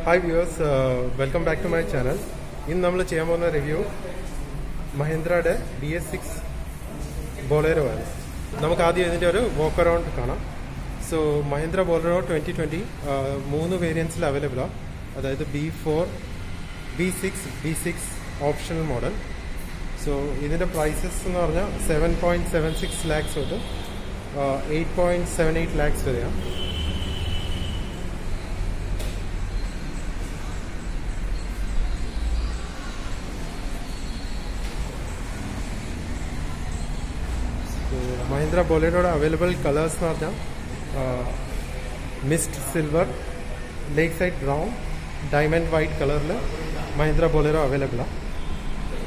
Hi viewers, welcome back to my channel. ഇന്ന് നമ്മൾ ചെയ്യാൻ പോകുന്ന റിവ്യൂ മഹീന്ദ്രയുടെ BS6 ബൊലേറോ ആണ്. നമുക്ക് ആദ്യം ഇതിൻ്റെ ഒരു വാക്ക് അറൗണ്ട് കാണാം. സോ മഹീന്ദ്ര ബൊലേറോ 2020 മൂന്ന് വേരിയൻസിൽ അവൈലബിൾ ആണ്. അതായത് B4, B6, B6 optional model. So ഇതിൻ്റെ പ്രൈസസ് എന്ന് പറഞ്ഞാൽ 7.76 lakhs തൊട്ട് 8.78 lakhs വരെയാണ്. മഹീന്ദ്ര ബൊലേറോയുടെ അവൈലബിൾ കളേഴ്സ് എന്ന് പറഞ്ഞാൽ മിസ്റ്റ് സിൽവർ, ലേക്ക് സൈഡ് ബ്രൗൺ, ഡയമണ്ട് വൈറ്റ് കളറിൽ മഹീന്ദ്ര ബൊലേറോ അവൈലബിളാണ്.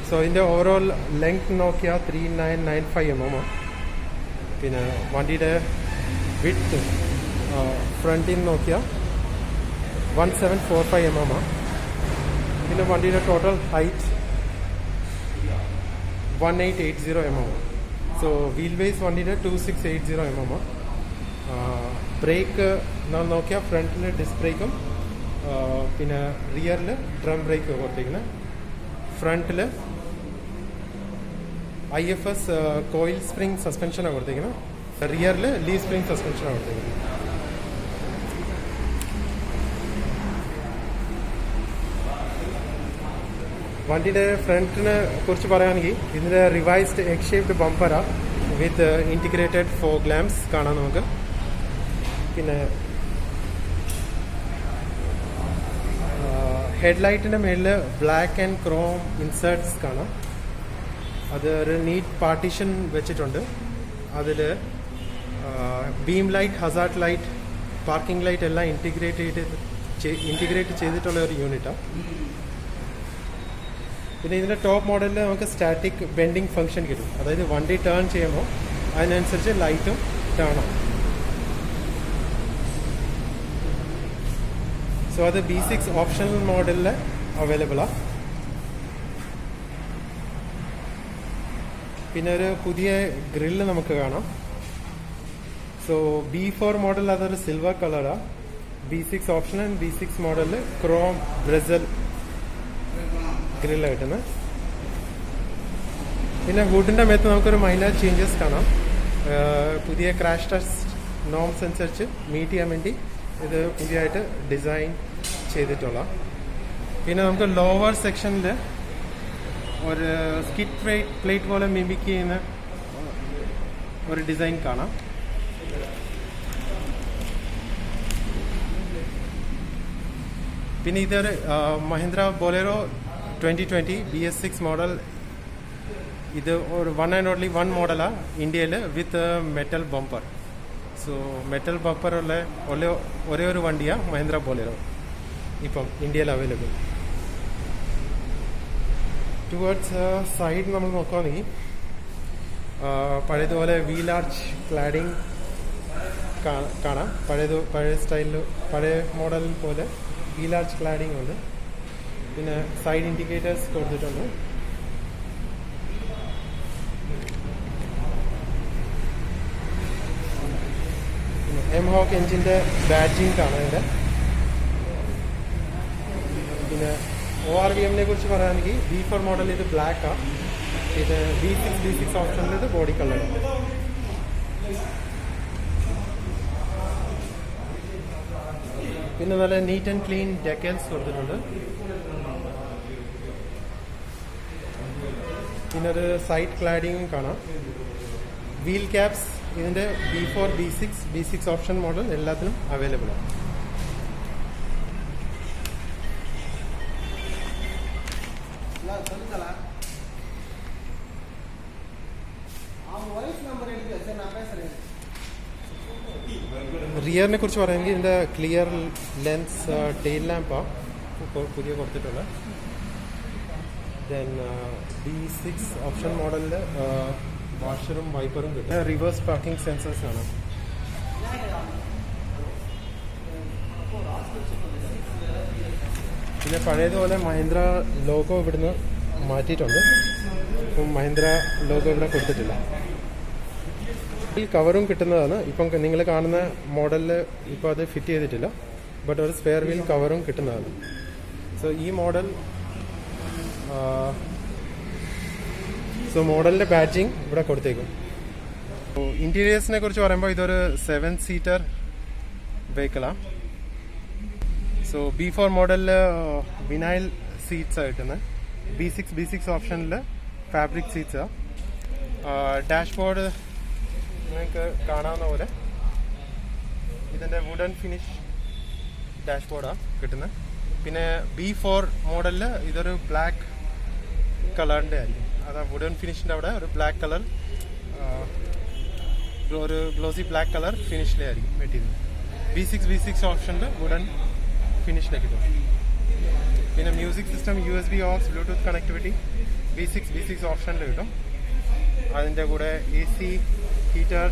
സോ ഇതിൻ്റെ ഓവറോൾ ലെങ്ത് നോക്കിയാൽ 3995 mm ആണ്. പിന്നെ വണ്ടിയുടെ വിഡ്ത്ത് ഫ്രണ്ടിൽ നിന്ന് നോക്കിയാൽ 1745 mm ആണ്. പിന്നെ വണ്ടിയുടെ ടോട്ടൽ ഹൈറ്റ് 1880 mm ആണ്. സോ വീൽ ബേസ് വണ്ടിയുടെ 2680 mm ആണ്. ബ്രേക്ക് നാം നോക്കിയാൽ ഫ്രണ്ടിൽ ഡിസ്ക് ബ്രേക്കും പിന്നെ റിയറിൽ ഡ്രം ബ്രേക്ക് കൊടുത്തിരിക്കുന്നത്. ഫ്രണ്ടിൽ IFS കോയിൽ സ്പ്രിംഗ് സസ്പെൻഷനാണ് കൊടുത്തിരിക്കുന്നത്. റിയറിൽ ലീവ് സ്പ്രിംഗ് സസ്പെൻഷനാണ് കൊടുത്തിരിക്കുന്നത്. വണ്ടിയുടെ ഫ്രണ്ടിനെ കുറിച്ച് പറയുകയാണെങ്കിൽ ഇതിൻ്റെ റിവൈസ്ഡ് എഗ് ഷേപ്ഡ് ബമ്പറാണ് വിത്ത് ഇൻറ്റിഗ്രേറ്റഡ് ഫോഗ് ലാംപ്സ് കാണാം നമുക്ക്. പിന്നെ ഹെഡ്ലൈറ്റിൻ്റെ മേളിൽ ബ്ലാക്ക് ആൻഡ് ക്രോം ഇൻസേർട്ട്സ് കാണാം. അത് ഒരു നീറ്റ് പാർട്ടീഷൻ വെച്ചിട്ടുണ്ട്. അതിൽ beam light, Hazard light, parking light എല്ലാം ഇൻറ്റിഗ്രേറ്റ് ചെയ്തിട്ടുള്ള ഒരു യൂണിറ്റാണ്. പിന്നെ ഇതിൻ്റെ ടോപ്പ് മോഡലിൽ നമുക്ക് സ്റ്റാറ്റിക് ബെൻഡിങ് ഫംഗ്ഷൻ കിട്ടും. അതായത് വണ്ടി ടേൺ ചെയ്യുമ്പോൾ അതിനനുസരിച്ച് ലൈറ്റും ടേൺ ആവും. സോ അത് B6 ഓപ്ഷണൽ മോഡലിൽ അവൈലബിളാണ്. പിന്നെ ഒരു പുതിയ ഗ്രില്ല് നമുക്ക് കാണാം. സോ B4 മോഡൽ അതൊരു സിൽവർ കളറാണ്. B6 ഓപ്ഷണൽ B6 മോഡലിൽ ക്രോം ബ്രസൽ ഗ്രില്ല് കിട്ടുന്നത്. പിന്നെ ഹുഡിൻ്റെ മേത്ത് നമുക്കൊരു മൈനർ ചേഞ്ചസ് കാണാം. പുതിയ ക്രാഷ് ടെസ്റ്റ് നോംസ് അനുസരിച്ച് മീറ്റ് ചെയ്യാൻ വേണ്ടി ഇത് പുതിയതായിട്ട് ഡിസൈൻ ചെയ്തിട്ടുള്ള. പിന്നെ നമുക്ക് ലോവർ സെക്ഷനിൽ ഒരു സ്കിറ്റ് പ്ലേറ്റ് പോലെ മിമിക് ചെയ്യുന്ന ഒരു ഡിസൈൻ കാണാം. പിന്നെ ഇതൊരു മഹീന്ദ്ര ബൊലേറോ 2020 BS6 മോഡൽ. ഇത് ഒരു വൺ ആൻഡ് ഓൺലി വൺ മോഡലാണ് ഇന്ത്യയിൽ with metal bumper. So metal ബമ്പറുള്ള ഒരേ ഒരു വണ്ടിയാണ് മഹീന്ദ്ര ബൊലേറോ ഇപ്പം ഇന്ത്യയിൽ അവൈലബിൾ. ടുവേർഡ്സ് സൈഡ് നമ്മൾ നോക്കുകയാണെങ്കിൽ പഴയതുപോലെ വീൽ ആർച്ച് ക്ലാഡിങ് കാണാം. പഴയ സ്റ്റൈലിൽ പഴയ മോഡൽ പോലെ വീൽ ആർച്ച് ക്ലാഡിങ് ഉണ്ട്. പിന്നെ സൈഡ് ഇൻഡിക്കേറ്റേഴ്സ് കൊടുത്തിട്ടുണ്ട്. എംഹോക്ക് എഞ്ചിൻ്റെ ബാഡ്ജിങ് കാണാം ഇതിൻ്റെ. പിന്നെ ORVM കുറിച്ച് പറയുകയാണെങ്കിൽ B4 മോഡൽ ഇത് ബ്ലാക്കാണ്. ഇത് B6 ഓപ്ഷനിൽ ഇത് ബോഡി കളറാണ്. പിന്നെ നല്ല നീറ്റ് ആൻഡ് ക്ലീൻ ഡെക്കൽസ് കൊടുത്തിട്ടുണ്ട്. പിന്നെ ഒരു സൈഡ് ക്ലാഡിങ് കാണാം. വീൽ ക്യാപ്സ് ഇതിൻ്റെ B4, B6 ഓപ്ഷൻ മോഡൽ എല്ലാത്തിനും അവൈലബിൾ ആണ്. റിയറിനെ കുറിച്ച് പറയുമെങ്കിൽ ഇതിൻ്റെ ക്ലിയർ ലെൻസ് ടെയിൽ ലാമ്പാണ് പുതിയ കൊടുത്തിട്ടുള്ളത്. ദെൻ B6 ഓപ്ഷൻ മോഡലിൽ വാഷറും വൈപ്പറും കിട്ടും. റിവേഴ്സ് പാർക്കിംഗ് സെൻസേഴ്സ് ആണ്. പിന്നെ പഴയതുപോലെ മഹീന്ദ്ര ലോഗോ ഇവിടുന്ന് മാറ്റിയിട്ടുണ്ട്. ഇപ്പം മഹീന്ദ്ര ലോഗോ ഇവിടെ കൊടുത്തിട്ടില്ല. ഈ കവറും കിട്ടുന്നതാണ്. ഇപ്പം നിങ്ങൾ കാണുന്ന മോഡലിൽ ഇപ്പോൾ അത് ഫിറ്റ് ചെയ്തിട്ടില്ല. ബട്ട് ഒരു സ്പെയർ വീൽ കവറും കിട്ടുന്നതാണ്. സോ ഈ മോഡൽ മോഡലിൻ്റെ ബാഡ്ജിങ് ഇവിടെ കൊടുത്തേക്കും. ഇൻറ്റീരിയേഴ്സിനെ കുറിച്ച് പറയുമ്പോൾ ഇതൊരു 7 സീറ്റർ വെഹിക്കിളാണ്. സോ B4 മോഡലിൽ വിനൈൽ സീറ്റ്സാണ് കിട്ടുന്നത്. B6 ഓപ്ഷനിൽ ഫാബ്രിക് സീറ്റ്സാണ്. ഡാഷ്ബോർഡ് നിങ്ങൾക്ക് കാണാവുന്ന പോലെ ഇതിൻ്റെ വുഡൻ ഫിനിഷ് ഡാഷ്ബോർഡാണ് കിട്ടുന്നത്. പിന്നെ B4 മോഡലിൽ ഇതൊരു ബ്ലാക്ക് കളറിൻ്റെ ആയിരിക്കും. അതാ വുഡൻ ഫിനിഷിൻ്റെ അവിടെ ഒരു ബ്ലാക്ക് കളർ, ഒരു ഗ്ലോസി ബ്ലാക്ക് കളർ ഫിനിഷിലെ ആയിരിക്കും മെറ്റീരിയൽ. B6 ഓപ്ഷനിൽ വുഡൻ ഫിനിഷിലേക്ക് കിട്ടും. പിന്നെ music system, USB aux, bluetooth connectivity B6 ഓപ്ഷനിൽ കിട്ടും. അതിൻ്റെ കൂടെ AC, ഹീറ്റർ,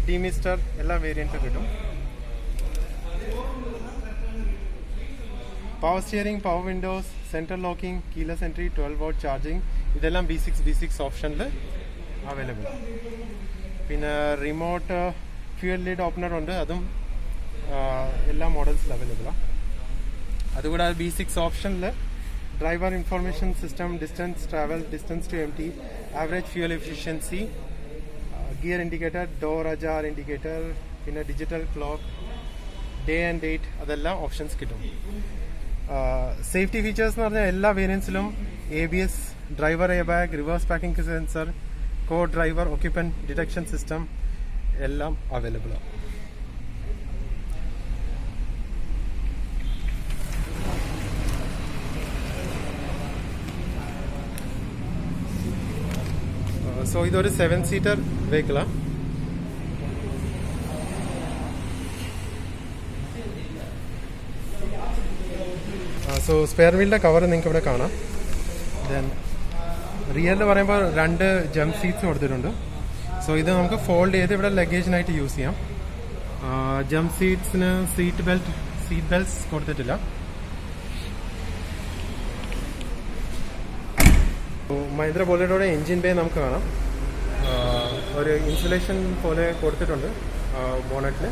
ഡീമിസ്റ്റർ എല്ലാ വേരിയൻറ്റും കിട്ടും. Power steering, power Windows, central locking, keyless entry, 12 volt charging ഇതെല്ലാം B6 ഓപ്ഷനിൽ അവൈലബിൾ. പിന്നെ റിമോട്ട് ഫ്യൂൽ ലീഡ് ഓപ്പണർ ഉണ്ട്, അതും എല്ലാ മോഡൽസിൽ അവൈലബിളാണ്. അതുകൂടാതെ B6 ഓപ്ഷനിൽ driver information system, distance travel, distance to empty, average fuel efficiency, gear indicator, door ajar indicator, പിന്നെ digital clock, day and date അതെല്ലാം ഓപ്ഷൻസ് കിട്ടും. സേഫ്റ്റി ഫീച്ചേഴ്സ് എന്ന് പറഞ്ഞാൽ എല്ലാ വേരിയൻസിലും ABS, driver air bag, reverse parking sensor, co driver occupant detection system എല്ലാം അവൈലബിളാണ്. So ഇതൊരു 7 സീറ്റർ വെഹിക്കിളാണ്. സോ സ്പെയർ വീലിൻ്റെ കവർ നിങ്ങൾക്ക് ഇവിടെ കാണാം. ദെൻ റിയറിൽ പറയുമ്പോൾ 2 ജംപ് സീറ്റ്സ് കൊടുത്തിട്ടുണ്ട്. സോ ഇത് നമുക്ക് ഫോൾഡ് ചെയ്ത് ഇവിടെ ലഗേജിനായിട്ട് യൂസ് ചെയ്യാം. ജംപ് സീറ്റ്സിന് സീറ്റ് ബെൽറ്റ്സ് കൊടുത്തിട്ടില്ല. മഹീന്ദ്ര ബൊലേറോയുടെ എൻജിൻ ബേ നമുക്ക് കാണാം. ഒരു ഇൻസുലേഷൻ പോലെ കൊടുത്തിട്ടുണ്ട് ബോണറ്റിൽ.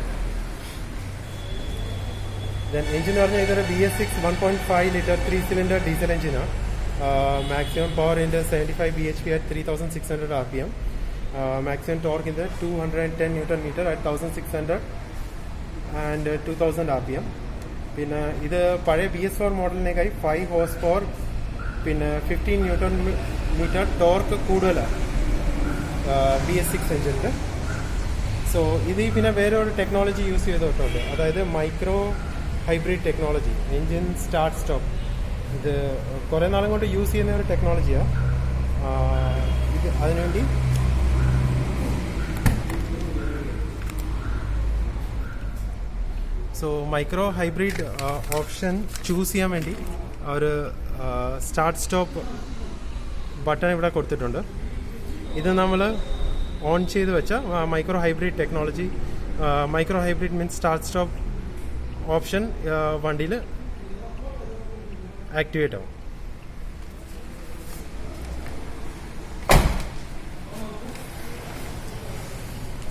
ദെൻ എഞ്ചിൻ എന്ന് പറഞ്ഞാൽ ഇതൊരു BS6 1.5 ലിറ്റർ 3 സിലിണ്ടർ ഡീസൽ എഞ്ചിനാണ്. Maximum power in 75 bhp at 3600 rpm. Maximum torque in 210 Newton meter at 1600 and 2000 rpm. പിന്നെ ഇത് പഴയ BS4 മോഡലിനേക്കായി 5 ഹോഴ്സ് പവർ പിന്നെ 15 ന്യൂട്ടൺ മീറ്റർ ടോർക്ക് കൂടുതലാണ് BS6 എഞ്ചിനിൽ. സോ ഇത് പിന്നെ വേറെ ഒരു ടെക്നോളജി യൂസ് ചെയ്തിട്ടുണ്ട്, അതായത് micro hybrid technology, engine start stop. ഇത് കുറേ നാളും കൊണ്ട് യൂസ് ചെയ്യുന്ന ഒരു ടെക്നോളജിയാണ്. ഇത് അതിനുവേണ്ടി so micro hybrid option choose ചെയ്യാൻ വേണ്ടി ഒരു സ്റ്റാർട്ട് സ്റ്റോപ്പ് ബട്ടൺ ഇവിടെ കൊടുത്തിട്ടുണ്ട്. ഇത് നമ്മൾ ഓൺ ചെയ്ത് വെച്ചാൽ micro hybrid technology, micro hybrid means start stop option വണ്ടിയിൽ ആക്ടിവേറ്റ് ആവും.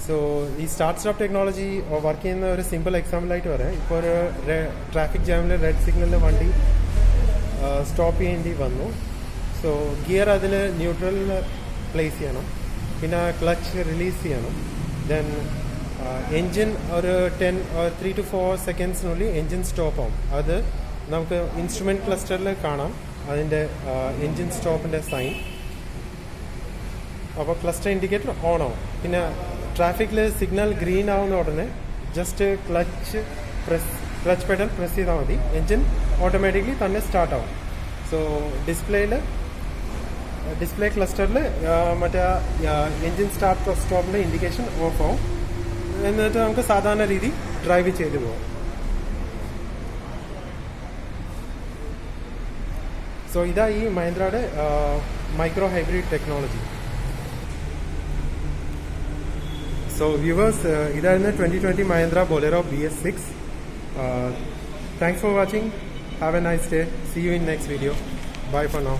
സോ ഈ സ്റ്റാർട്ട് സ്റ്റോപ്പ് ടെക്നോളജി വർക്ക് ചെയ്യുന്ന ഒരു സിമ്പിൾ എക്സാമ്പിളായിട്ട് പറയാം. ഇപ്പോൾ ഒരു ട്രാഫിക് ജാമിൽ റെഡ് സിഗ്നലിൽ വണ്ടി സ്റ്റോപ്പ് ചെയ്യേണ്ടി വന്നു. സോ ഗിയർ അതിൽ ന്യൂട്രലിൽ പ്ലേസ് ചെയ്യണം, പിന്നെ ക്ലച്ച് റിലീസ് ചെയ്യണം. ദെൻ എൻജിൻ ഒരു 3 to 4 സെക്കൻഡ്സിനുള്ളിൽ എൻജിൻ സ്റ്റോപ്പ് ആവും. അത് നമുക്ക് ഇൻസ്ട്രുമെൻറ്റ് ക്ലസ്റ്ററിൽ കാണാം, അതിൻ്റെ എൻജിൻ സ്റ്റോപ്പിൻ്റെ സൈൻ. അപ്പോൾ ക്ലസ്റ്റർ ഇൻഡിക്കേറ്റർ ഓൺ ആവും. പിന്നെ ട്രാഫിക്കിൽ സിഗ്നൽ ഗ്രീൻ ആവുന്ന ഉടനെ ജസ്റ്റ് ക്ലച്ച് പെഡൽ പ്രസ് ചെയ്താൽ മതി, എൻജിൻ ഓട്ടോമാറ്റിക്കലി തന്നെ സ്റ്റാർട്ട് ആവും. സോ ഡിസ്പ്ലേ ക്ലസ്റ്ററിൽ മറ്റേ എൻജിൻ സ്റ്റാർട്ട് സ്റ്റോപ്പിൻ്റെ ഇൻഡിക്കേഷൻ ഓഫ് ആവും. എന്നിട്ട് നമുക്ക് സാധാരണ രീതി ഡ്രൈവ് ചെയ്ത് പോകാം. സോ ഇതാ ഈ മഹീന്ദ്രയുടെ micro hybrid technology. So viewers, ഇതായിരുന്നു 2020 Mahindra Bolero BS6. Thanks for watching. Have a nice day. See you in next video. Bye for now.